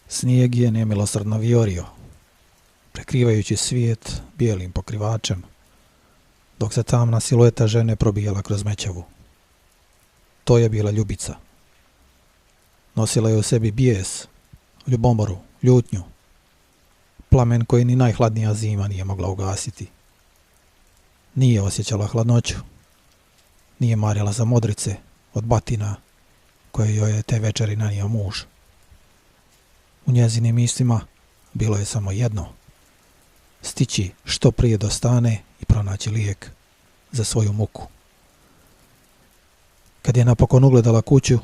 Snijeg je nemilosrdno viorio, prekrivajući svijet bijelim pokrivačem, dok se tamna silueta žene probijala kroz mećavu. To je bila Ljubica. Nosila je u sebi bijes, ljubomoru, ljutnju, plamen koji ni najhladnija zima nije mogla ugasiti. Nije osjećala hladnoću, nije marila za modrice od batina koje joj je te večeri nanio muž. U njezinim mislima bilo je samo jedno: stići što prije do stane i pronaći lijek za svoju muku. Kad je napokon ugledala kuću,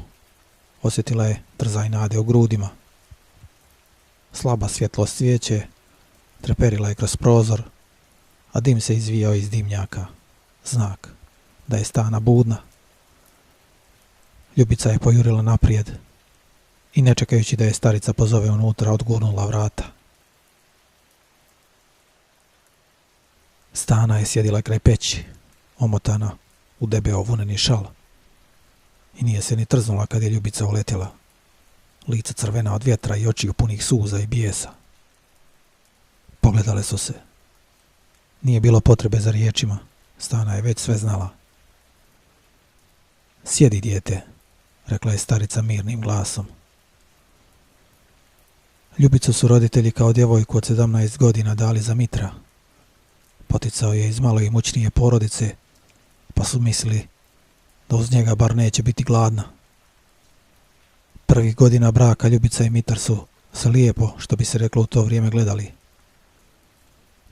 osjetila je trzaj nade u grudima. Slaba svjetlost svijeće treperila je kroz prozor, a dim se izvijao iz dimnjaka, znak da je stana budna. Ljubica je pojurila naprijed i, ne čekajući da je starica pozove unutra, odgurnula vrata. Stana je sjedila kraj peći, omotana u debeo vuneni šal, i nije se ni trznula kad je Ljubica uletjela, lica crvena od vjetra i očiju punih suza i bijesa. Pogledale su se. Nije bilo potrebe za riječima, Stana je već sve znala. Sjedi, dijete, rekla je starica mirnim glasom. Ljubicu su roditelji kao djevojku od 17 godina dali za Mitra. Poticao je iz malo imućnije porodice, pa su mislili da uz njega bar neće biti gladna. Prvih godina braka Ljubica i Mitar su se lijepo, što bi se reklo u to vrijeme, gledali.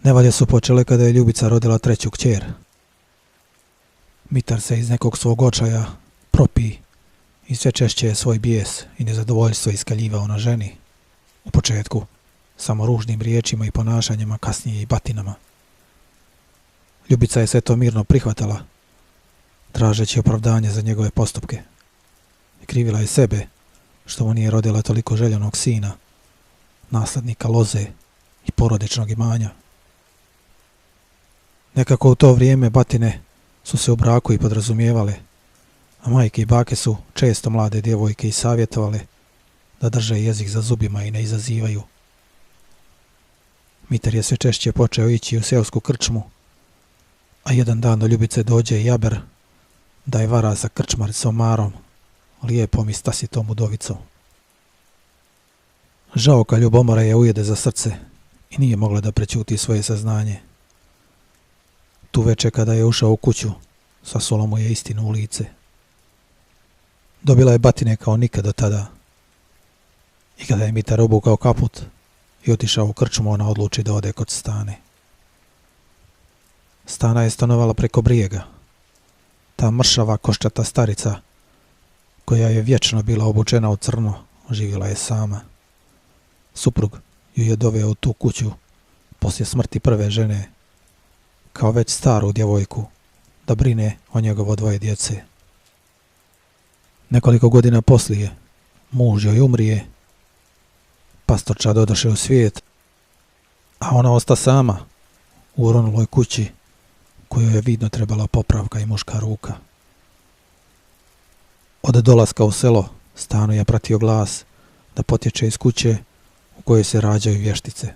Nevalje su počele kada je Ljubica rodila treću kćer. Mitar se iz nekog svog očaja propi i sve češće je svoj bijes i nezadovoljstvo iskaljivao na ženi. U početku samo ružnim riječima i ponašanjima, kasnije i batinama. Ljubica je sve to mirno prihvatala, tražeći opravdanje za njegove postupke. I krivila je sebe što mu nije rodila toliko željenog sina, naslednika loze i porodičnog imanja. Nekako u to vrijeme batine su se u braku i podrazumijevale, a majke i bake su često mlade djevojke i savjetovale da drže jezik za zubima i ne izazivaju. Mitar je sve češće počeo ići u seosku krčmu, a jedan dan do Ljubice dođe i jaber da je vara sa krčmaricom Marom, lijepom i stasitom udovicom. Žaoka ljubomora je ujede za srce i nije mogla da prećuti svoje saznanje. Tu veče kada je ušao u kuću, sasulo mu je istinu u lice. Dobila je batine kao nikad do tada. I kada je Mitar obukao kaput i otišao u krčmu, ona odluči da ode kod Stane. Stana je stanovala preko brijega. Ta mršava koščata starica, koja je vječno bila obučena u crno, živjela je sama. Suprug ju je doveo u tu kuću poslije smrti prve žene, kao već staru djevojku, da brine o njegovo dvoje djece. Nekoliko godina poslije muž joj umrije, pastorčad odoše u svijet, a ona osta sama u uronuloj kući kojoj je vidno trebala popravka i muška ruka. Od dolaska u selo Stanu je pratio glas da potječe iz kuće u kojoj se rađaju vještice.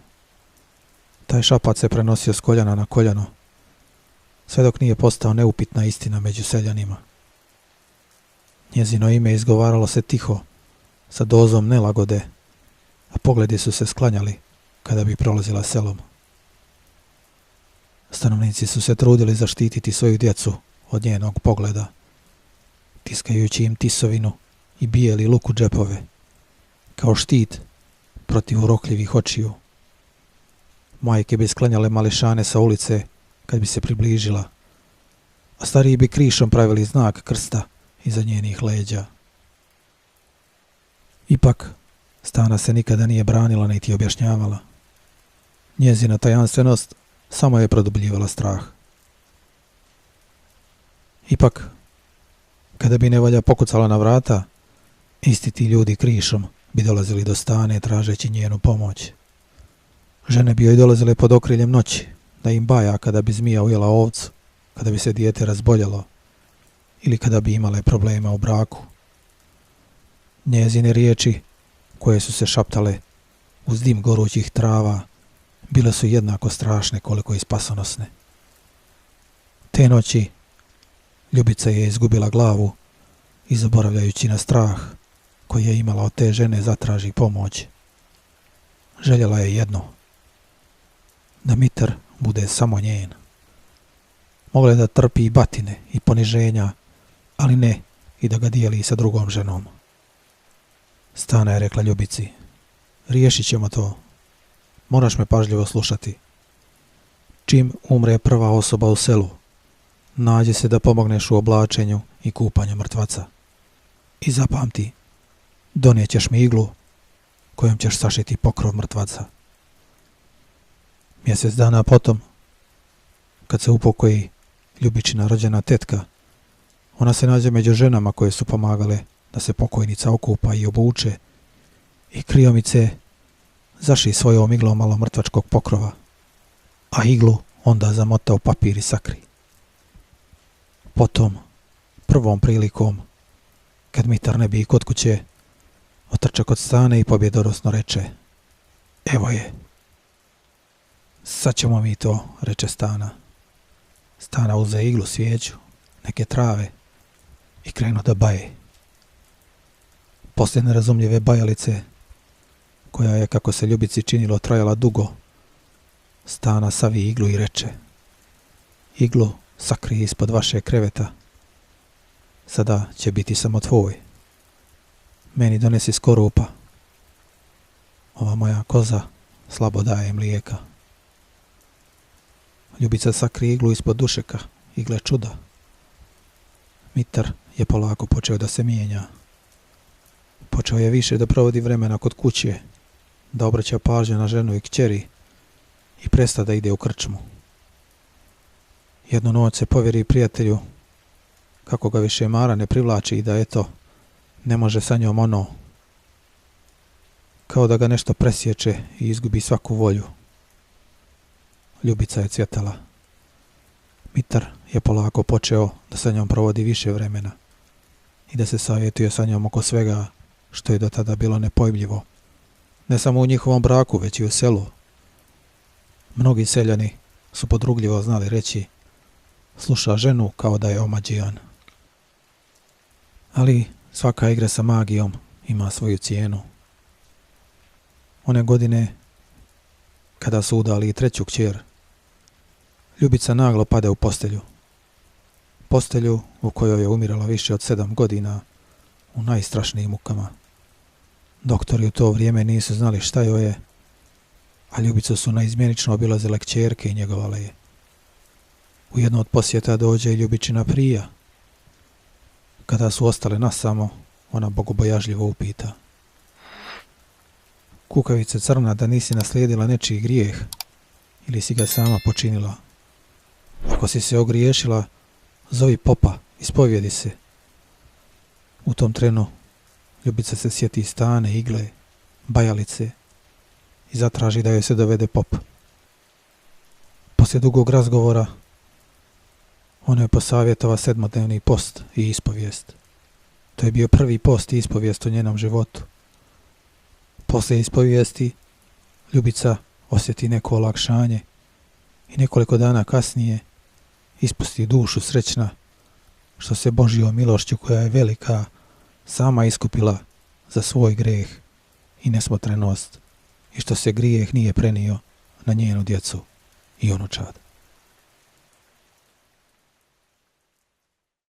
Taj šapat se prenosio s koljana na koljano, sve dok nije postao neupitna istina među seljanima. Njezino ime izgovaralo se tiho, sa dozom nelagode, a pogledi su se sklanjali kada bi prolazila selom. Stanovnici su se trudili zaštititi svoju djecu od njenog pogleda, tiskajući im tisovinu i bijeli luk u džepove, kao štit protiv urokljivih očiju. Majke bi sklanjale mališane sa ulice kad bi se približila, a stariji bi krišom pravili znak krsta iza njenih leđa. Ipak, Stana se nikada nije branila niti objašnjavala. Njezina tajanstvenost samo je produbljivala strah. Ipak, kada bi nevolja pokucala na vrata, isti ti ljudi krišom bi dolazili do Stane tražeći njenu pomoć. Žene bi joj dolazile pod okriljem noći, da im baja kada bi zmija ujela ovcu, kada bi se dijete razboljelo ili kada bi imale problema u braku. Njezine riječi, koje su se šaptale uz dim gorućih trava, bile su jednako strašne koliko i spasonosne. Te noći Ljubica je izgubila glavu i zaboravljajući na strah koji je imala od te žene zatraži pomoć. Željela je jedno, da Mitar bude samo njen. Mogla je da trpi i batine i poniženja, ali ne i da ga dijeli sa drugom ženom. Stana je rekla Ljubici, riješit ćemo to, moraš me pažljivo slušati. Čim umre prva osoba u selu, nađi se da pomogneš u oblačenju i kupanju mrtvaca. I zapamti, donijećeš mi iglu kojom ćeš sašiti pokrov mrtvaca. Mjesec dana potom, kad se upokoji Ljubičina rođena tetka, ona se nađe među ženama koje su pomagale da se pokojnica okupa i obuče i kriomice zaši svojom iglom malo mrtvačkog pokrova, a iglu onda zamota u papir i sakri. Potom, prvom prilikom, kad Mitar ne bi kod kuće, otrče kod Stane i pobjedorosno reče, evo je. Sad ćemo mi to, reče Stana. Stana uze iglu, svijeću, neke trave i krenu da baje. Poslije nerazumljive bajalice, koja je, kako se Ljubici činilo, trajala dugo, Stana savi iglu i reče, iglu sakri ispod vaše kreveta, sada će biti samo tvoj. Meni donesi skorupa, ova moja koza slabo daje mlijeka. Ljubica sakri iglu ispod dušeka i gle čuda. Mitar je polako počeo da se mijenja. Počeo je više da provodi vremena kod kuće, da obraća pažnju na ženu i kćeri i presta da ide u krčmu. Jednu noć se povjeri prijatelju kako ga više Mara ne privlači i da eto, ne može sa njom ono, kao da ga nešto presječe i izgubi svaku volju. Ljubica je cvjetala. Mitar je polako počeo da sa njom provodi više vremena i da se savjetuje sa njom oko svega što je do tada bilo nepojmljivo, ne samo u njihovom braku, već i u selu. Mnogi seljani su podrugljivo znali reći, sluša ženu kao da je omađijan. Ali svaka igra sa magijom ima svoju cijenu. One godine, kada su udali i treću kćer, Ljubica naglo pade u postelju. Postelju u kojoj je umirala više od 7 godina u najstrašnijim mukama. Doktori u to vrijeme nisu znali šta joj je, a Ljubicu su naizmjenično obilazile kćerke i njegovale je. U jedno od posjeta dođe i Ljubičina prija. Kada su ostale nasamo, ona bogobojažljivo upita. Kukavice crna, da nisi naslijedila nečiji grijeh ili si ga sama počinila. Ako si se ogriješila, zovi popa, ispovjedi se. U tom trenu Ljubica se sjeti Stane, igle, bajalice i zatraži da joj se dovede pop. Poslije dugog razgovora ona je posavjetova 7-dnevni post i ispovijest. To je bio prvi post i ispovijest u njenom životu. Poslije ispovijesti Ljubica osjeti neko olakšanje i nekoliko dana kasnije ispusti dušu srećna što se Božjom milošću, koja je velika, sama iskupila za svoj greh i nesmotrenost i što se grijeh nije prenio na njenu djecu i unučad.